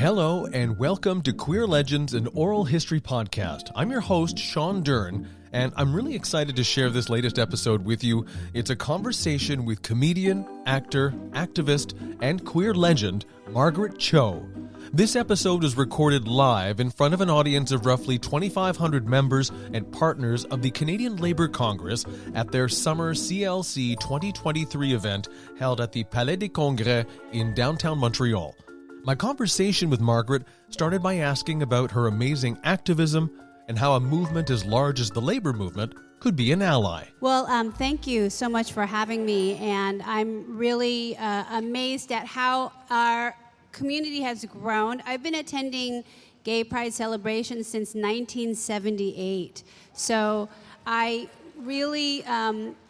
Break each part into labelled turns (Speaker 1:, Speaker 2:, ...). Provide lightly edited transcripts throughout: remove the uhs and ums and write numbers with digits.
Speaker 1: Hello and welcome to Queer Legends, an oral history podcast. I'm your host, Sean Dern, and I'm really excited to share this latest episode with you. It's a conversation with comedian, actor, activist, and queer legend, Margaret Cho. This episode was recorded live in front of an audience of roughly 2,500 members and partners of the Canadian Labour Congress at their summer CLC 2023 event held at the Palais des Congrès in downtown Montreal. My conversation with Margaret started by asking about her amazing activism and how a movement as large as the labor movement could be an ally.
Speaker 2: Well, thank you so much for having me, and I'm really amazed at how our community has grown. I've been attending Gay Pride celebrations since 1978, so I really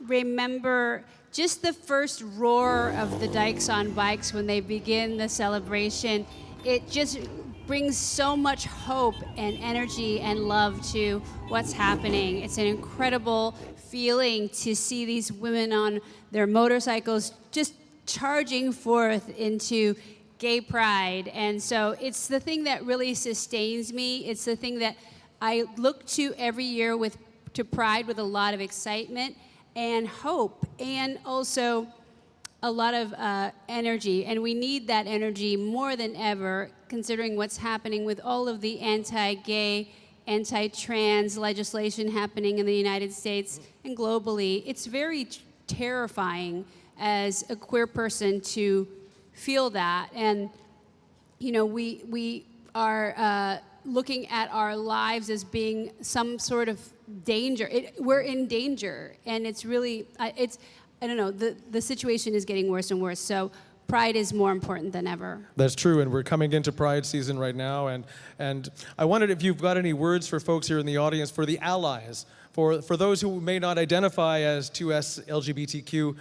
Speaker 2: remember just the first roar of the dykes on bikes when they begin the celebration. It just brings so much hope and energy and love to what's happening. It's an incredible feeling to see these women on their motorcycles just charging forth into gay pride. And so it's the thing that really sustains me. It's the thing that I look to every year to Pride with a lot of excitement and hope, and also a lot of energy. And we need that energy more than ever, considering what's happening with all of the anti-gay, anti-trans legislation happening in the United States and globally. It's very terrifying as a queer person to feel that. And, you know, we are looking at our lives as being some sort of danger. We're in danger, and it's really, I don't know, the situation is getting worse and worse, so Pride is more important than ever.
Speaker 3: That's true, and we're coming into Pride season right now, and I wondered if you've got any words for folks here in the audience, for the allies, for those who may not identify as 2S LGBTQ,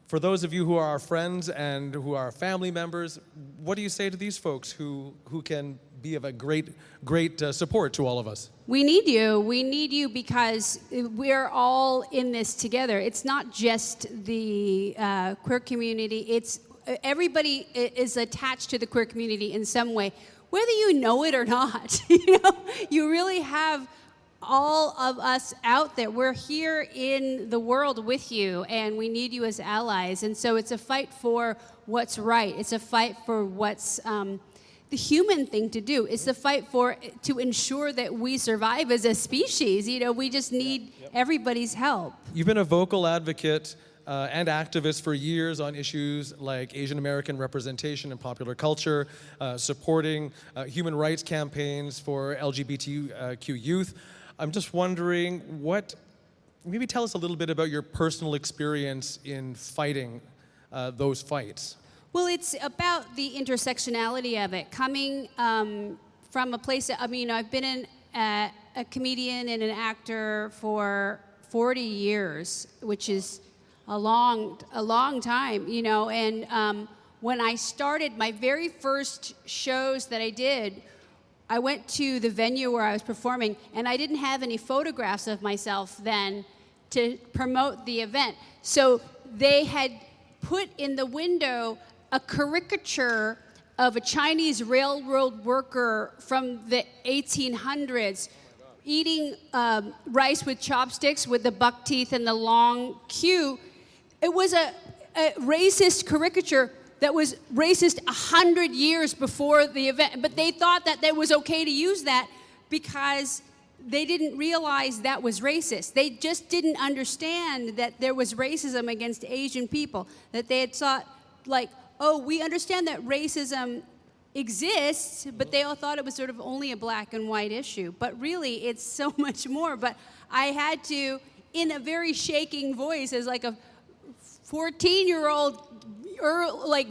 Speaker 3: for those of you who are our friends and who are family members. What do you say to these folks who can be of a great support to all of us?
Speaker 2: We need you. We need you because we're all in this together. It's not just the queer community. It's everybody is attached to the queer community in some way, whether you know it or not. You really have all of us out there. We're here in the world with you, and we need you as allies. And so it's a fight for what's right. It's a fight for what's the human thing to do. It's the fight to ensure that we survive as a species. We just need everybody's help.
Speaker 3: You've been a vocal advocate and activist for years on issues like Asian American representation in popular culture, supporting human rights campaigns for LGBTQ youth. I'm just wondering, maybe tell us a little bit about your personal experience in fighting those fights.
Speaker 2: Well, it's about the intersectionality of it, coming from a place I've been a comedian and an actor for 40 years, which is a long time, and when I started my very first shows that I did, I went to the venue where I was performing, and I didn't have any photographs of myself then to promote the event. So they had put in the window a caricature of a Chinese railroad worker from the 1800s eating rice with chopsticks with the buck teeth and the long queue. It was a racist caricature that was racist 100 years before the event, but they thought that it was okay to use that because they didn't realize that was racist. They just didn't understand that there was racism against Asian people, that they had thought, like, oh, we understand that racism exists, but they all thought it was sort of only a black and white issue. But really, it's so much more. But I had to, in a very shaking voice, as like a 14-year-old,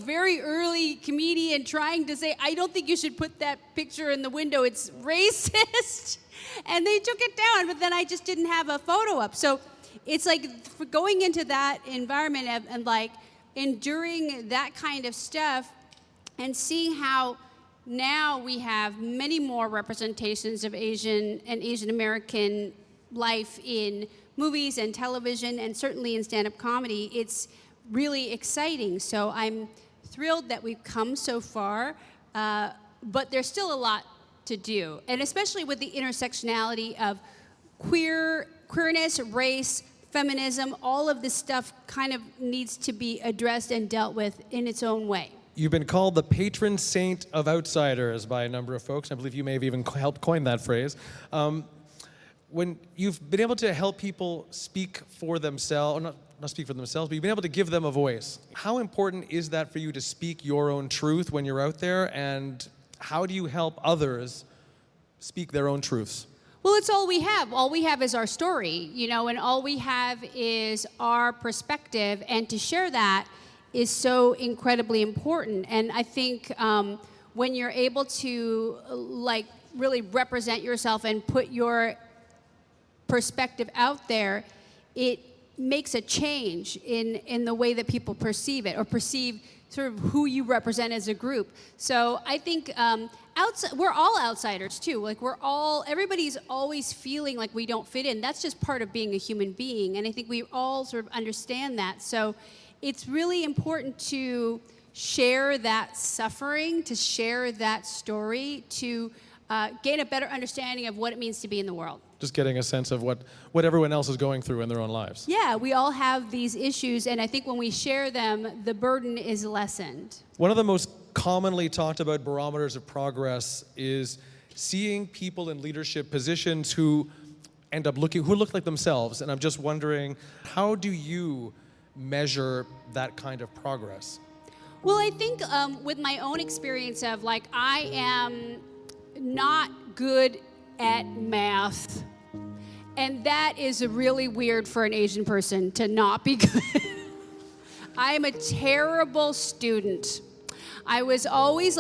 Speaker 2: very early comedian trying to say, I don't think you should put that picture in the window, it's racist. And they took it down, but then I just didn't have a photo up. So it's like going into that environment and like enduring that kind of stuff and seeing how now we have many more representations of Asian and Asian American life in movies and television and certainly in stand-up comedy. It's really exciting. So I'm thrilled that we've come so far. but there's still a lot to do, and especially with the intersectionality of queerness, race, feminism, all of this stuff kind of needs to be addressed and dealt with in its own way.
Speaker 3: You've been called the patron saint of outsiders by a number of folks. I believe you may have even helped coin that phrase. When you've been able to help people speak for themselves, or not speak for themselves, but you've been able to give them a voice. How important is that for you to speak your own truth when you're out there, and how do you help others speak their own truths?
Speaker 2: Well, it's all we have. All we have is our story, and all we have is our perspective, and to share that is so incredibly important. And I think when you're able to really represent yourself and put your perspective out there, it makes a change in the way that people perceive it, or perceive sort of who you represent as a group. So I think we're all outsiders too. Everybody's always feeling like we don't fit in. That's just part of being a human being, and I think we all sort of understand that. So it's really important to share that suffering, to share that story, to gain a better understanding of what it means to be in the world.
Speaker 3: Just getting a sense of what everyone else is going through in their own lives.
Speaker 2: Yeah, we all have these issues, and I think when we share them, the burden is lessened.
Speaker 3: One of the most commonly talked about barometers of progress is seeing people in leadership positions who look like themselves. And I'm just wondering, how do you measure that kind of progress?
Speaker 2: Well, I think with my own experience of I am not good at math, and that is really weird for an Asian person to not be good. I am a terrible student. I was always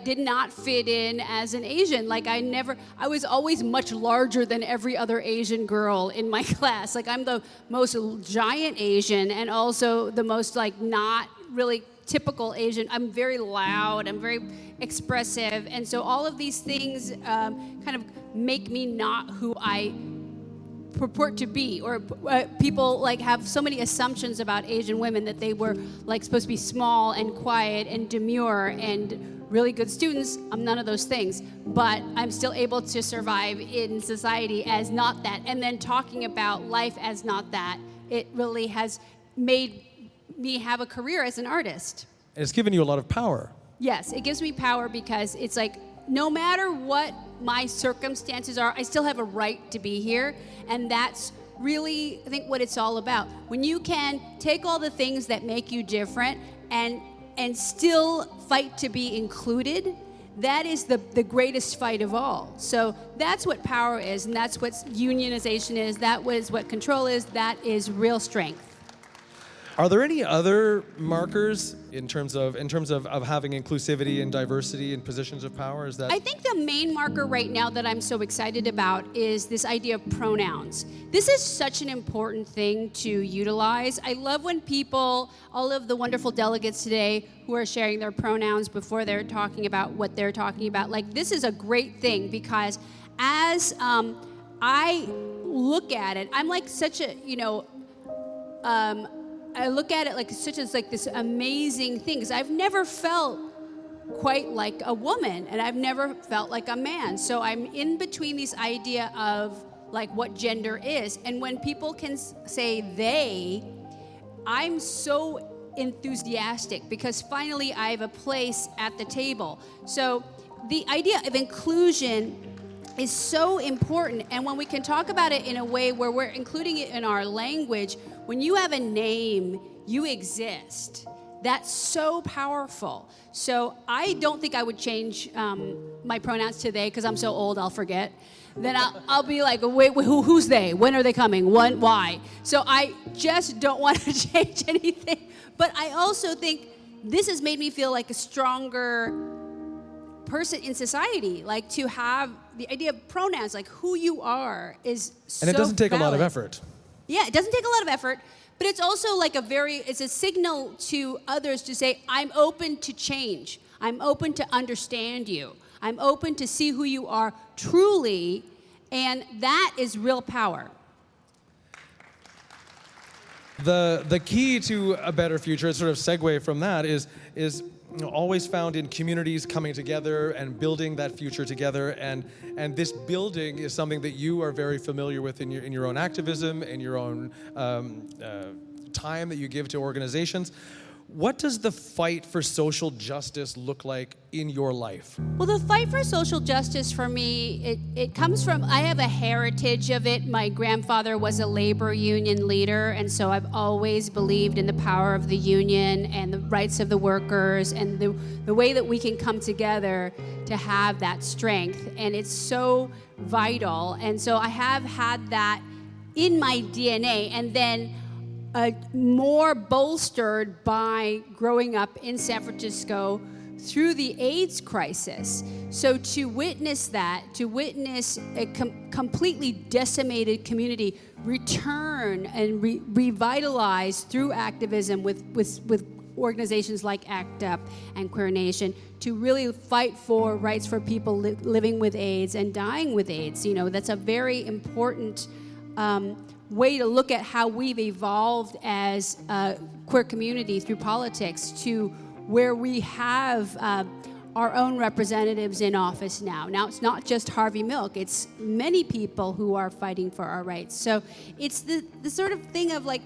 Speaker 2: did not fit in as an Asian. I was always much larger than every other Asian girl in my class. I'm the most giant Asian, and also the most not really typical Asian. I'm very loud, I'm very expressive, and so all of these things kind of make me not who I purport to be, or people have so many assumptions about Asian women that they were supposed to be small and quiet and demure and really good students. I'm none of those things, but I'm still able to survive in society as not that. And then talking about life as not that, it really has made me have a career as an artist.
Speaker 3: And it's given you a lot of power.
Speaker 2: Yes, it gives me power because it's no matter what my circumstances are, I still have a right to be here. And that's really, I think, what it's all about. When you can take all the things that make you different and still fight to be included, that is the greatest fight of all. So that's what power is, and that's what unionization is, that was what control is, that is real strength.
Speaker 3: Are there any other markers in terms of having inclusivity and diversity in positions of power? Is that?
Speaker 2: I think the main marker right now that I'm so excited about is this idea of pronouns. This is such an important thing to utilize. I love when all of the wonderful delegates today who are sharing their pronouns before they're talking about what they're talking about. This is a great thing, because as I look at it, I'm such a, I look at it such as this amazing thing, because I've never felt quite like a woman, and I've never felt like a man. So I'm in between this idea of what gender is. And when people can say they, I'm so enthusiastic, because finally I have a place at the table. So the idea of inclusion is so important, and when we can talk about it in a way where we're including it in our language, when you have a name, you exist. That's so powerful. So I don't think I would change my pronouns to they, because I'm so old I'll forget. Then I'll be wait, who's they? When are they coming? When? Why? So I just don't want to change anything. But I also think this has made me feel like a stronger person in society, to have the idea of pronouns, who you are, is so
Speaker 3: And it doesn't take
Speaker 2: valid.
Speaker 3: a lot of effort.
Speaker 2: Yeah, it doesn't take a lot of effort, but it's also it's a signal to others to say, I'm open to change. I'm open to understand you. I'm open to see who you are truly, and that is real power.
Speaker 3: The key to a better future, sort of segue from that, is always found in communities coming together and building that future together. And this building is something that you are very familiar with in your own activism, in your own time that you give to organizations. What does the fight for social justice look like in your life?
Speaker 2: Well, the fight for social justice for me, it comes from, I have a heritage of it. My grandfather was a labor union leader, and so I've always believed in the power of the union and the rights of the workers and the way that we can come together to have that strength. And it's so vital. And so I have had that in my DNA, and then more bolstered by growing up in San Francisco through the AIDS crisis. So to witness that, to witness a completely decimated community return and revitalize through activism with organizations like ACT UP and Queer Nation to really fight for rights for people living with AIDS and dying with AIDS. You know, that's a very important way to look at how we've evolved as a queer community through politics to where we have our own representatives in office now. Now, it's not just Harvey Milk, it's many people who are fighting for our rights. So it's the sort of thing of like,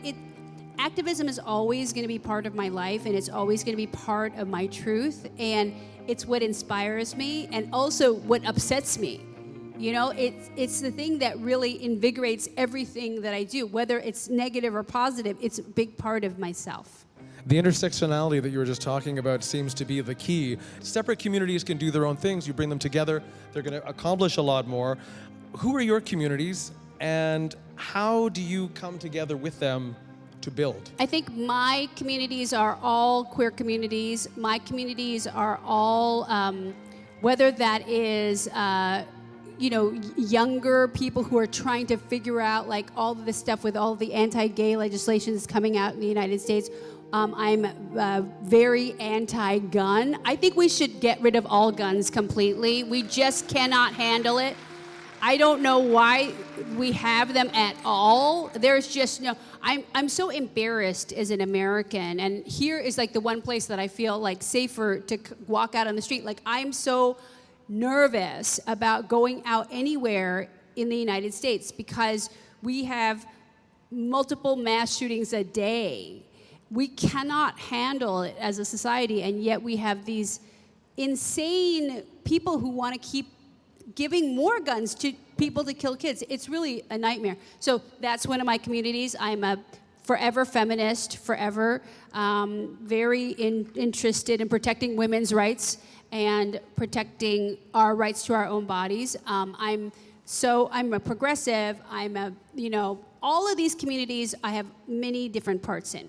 Speaker 2: activism is always gonna be part of my life, and it's always gonna be part of my truth, and it's what inspires me and also what upsets me. You know, it's the thing that really invigorates everything that I do, whether it's negative or positive. It's a big part of myself.
Speaker 3: The intersectionality that you were just talking about seems to be the key. Separate communities can do their own things. You bring them together, they're going to accomplish a lot more. Who are your communities, and how do you come together with them to build?
Speaker 2: I think my communities are all queer communities. My communities are all, whether that is younger people who are trying to figure out like all of this stuff with all the anti-gay legislation that's coming out in the United States. I'm very anti-gun. I think we should get rid of all guns completely. We just cannot handle it. I don't know why we have them at all. There's just no, I'm so embarrassed as an American, and here is like the one place that I feel like safer to walk out on the street. Like I'm so nervous about going out anywhere in the United States because we have multiple mass shootings a day. We cannot handle it as a society, and yet we have these insane people who want to keep giving more guns to people to kill kids. It's really a nightmare. So that's one of my communities. I'm a forever feminist, forever very interested in protecting women's rights and protecting our rights to our own bodies. I'm a progressive. All of these communities I have many different parts in.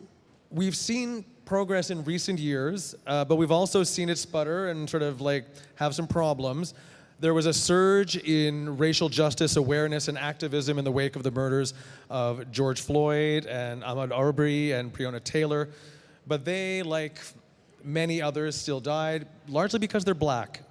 Speaker 3: We've seen progress in recent years, but we've also seen it sputter and sort of like have some problems. There was a surge in racial justice awareness and activism in the wake of the murders of George Floyd and Ahmaud Arbery and Breonna Taylor, but they, like many others, still died, largely because they're black.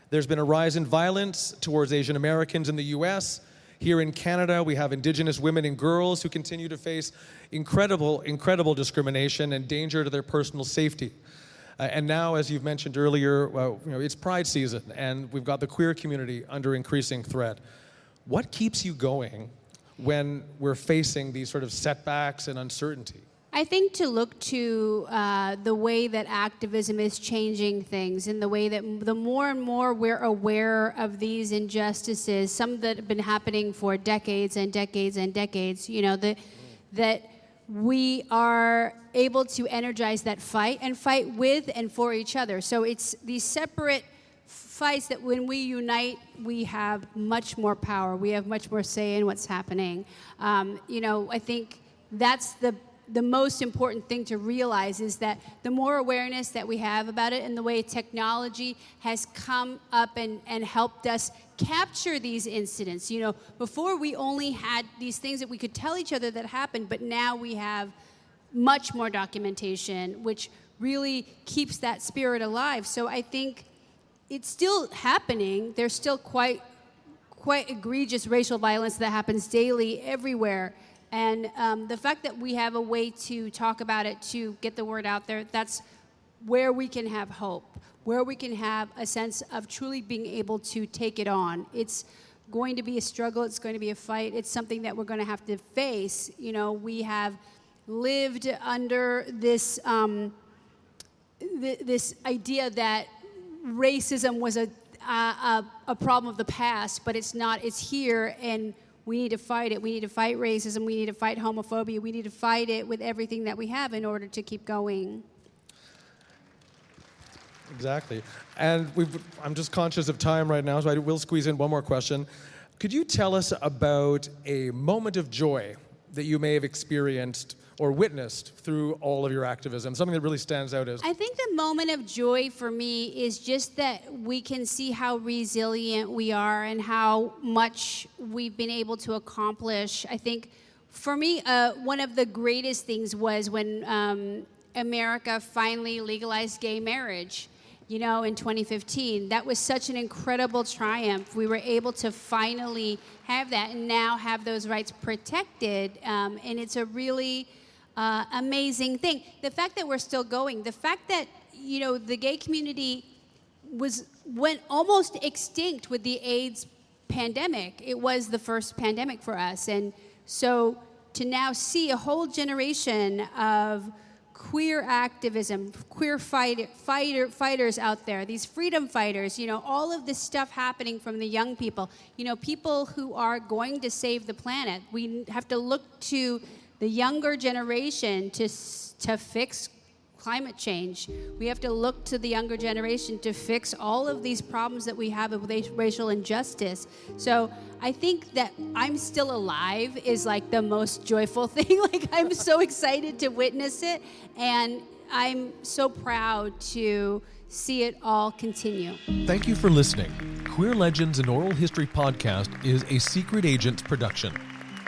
Speaker 3: There's been a rise in violence towards Asian Americans in the US. Here in Canada, we have Indigenous women and girls who continue to face incredible discrimination and danger to their personal safety. And now, as you've mentioned earlier, it's Pride season, and we've got the queer community under increasing threat. What keeps you going when we're facing these sort of setbacks and uncertainty?
Speaker 2: I think to look to the way that activism is changing things, and the way that the more and more we're aware of these injustices, some that have been happening for decades and decades and decades, that we are able to energize that fight and fight with and for each other. So it's these separate fights that when we unite, we have much more power. We have much more say in what's happening. I think that's the most important thing to realize is that the more awareness that we have about it and the way technology has come up and helped us capture these incidents. Before we only had these things that we could tell each other that happened, but now we have much more documentation, which really keeps that spirit alive. So I think it's still happening. There's still quite egregious racial violence that happens daily everywhere. And the fact that we have a way to talk about it, to get the word out there, that's where we can have hope, where we can have a sense of truly being able to take it on. It's going to be a struggle. It's going to be a fight. It's something that we're going to have to face. You know, we have lived under this this idea that racism was a problem of the past, but it's not. It's here, and we need to fight it. We need to fight racism. We need to fight homophobia. We need to fight it with everything that we have in order to keep going.
Speaker 3: Exactly. And I'm just conscious of time right now, so I will squeeze in one more question. Could you tell us about a moment of joy that you may have experienced or witnessed through all of your activism, something that really stands out as?
Speaker 2: I think the moment of joy for me is just that we can see how resilient we are and how much we've been able to accomplish. I think for me, one of the greatest things was when America finally legalized gay marriage. You know, in 2015. That was such an incredible triumph. We were able to finally have that and now have those rights protected, and it's a really amazing thing. The fact that we're still going, the fact that, you know, the gay community went almost extinct with the AIDS pandemic. It was the first pandemic for us, and so to now see a whole generation of queer activism, queer fighters out there, these freedom fighters, you know, all of this stuff happening from the young people, you know, people who are going to save the planet. We have to look to the younger generation to fix climate change. We have to look to the younger generation to fix all of these problems that we have with racial injustice. So I think that I'm still alive is like the most joyful thing. Like, I'm so excited to witness it, and I'm so proud to see it all continue.
Speaker 1: Thank you for listening. Queer Legends, an Oral History podcast is a Secret Agents production.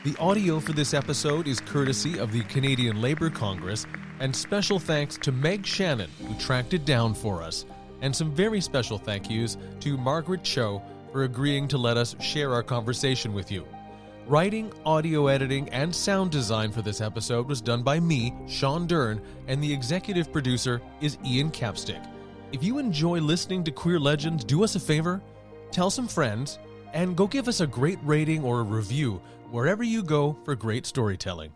Speaker 1: The audio for this episode is courtesy of the Canadian Labour Congress, and special thanks to Meg Shannon, who tracked it down for us. And some very special thank yous to Margaret Cho for agreeing to let us share our conversation with you. Writing, audio editing, and sound design for this episode was done by me, Sean Dern, and the executive producer is Ian Capstick. If you enjoy listening to Queer Legends, do us a favor, tell some friends, and go give us a great rating or a review wherever you go for great storytelling.